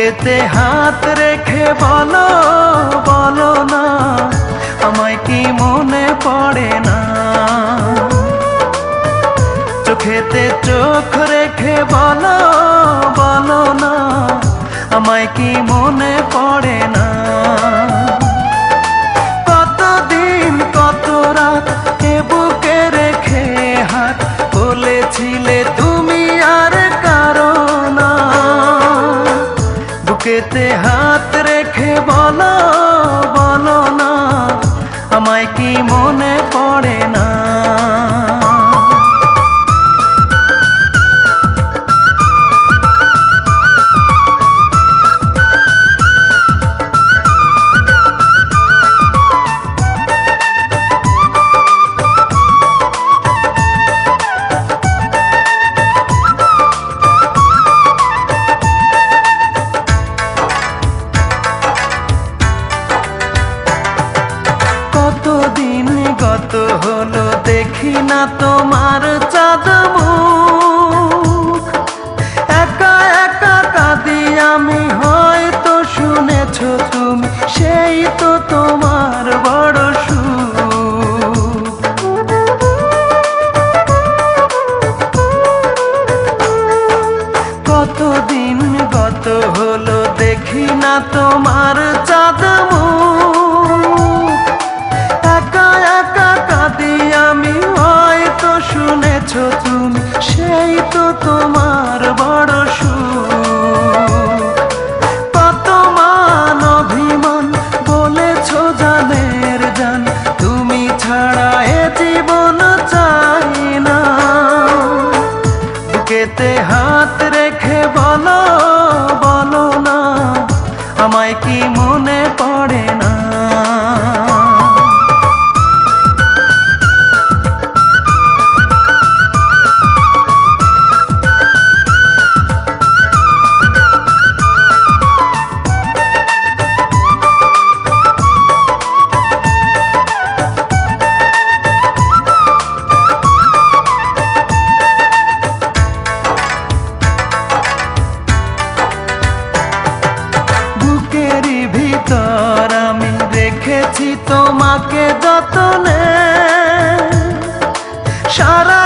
বুকেতে হাত রেখে বলো বলো না, আমায় কি মনে পড়ে না? চোখেতে চোখ রেখে বলো বলো না, আমায় কি মনে পড়ে না? কতদিন কত রাত এ বুকে রেখে হাত বলেছিলে তুমি আর কারো না। বুকেতে হাত রেখে বলো বলো না, আমায় কি মনে পড়ে না? কতদিন গত হলো দেখি না তোমার চাঁদ মুখ, একা একা কাঁদি আমি, হয়তো শুনেছো তুমি, সেই তো তোমার বড় সুখ। কতদিন গত হলো দেখি না তোমার চাঁদ মুখ, একা একা কাঁদি আমি, হয়তো শুনেছো তুমি, সেই তো তোমার বড় সুখ। কত মান অভিমান বলেছো জানের জান, তুমি ছাড়া এ জীবন চাই না। বুকেতে হাত রেখে বলো বলো না, আমায় কি মনে পড়ে না? বুকেরই ভিতর আমি রেখেছি তোমাকে যতনে, সারা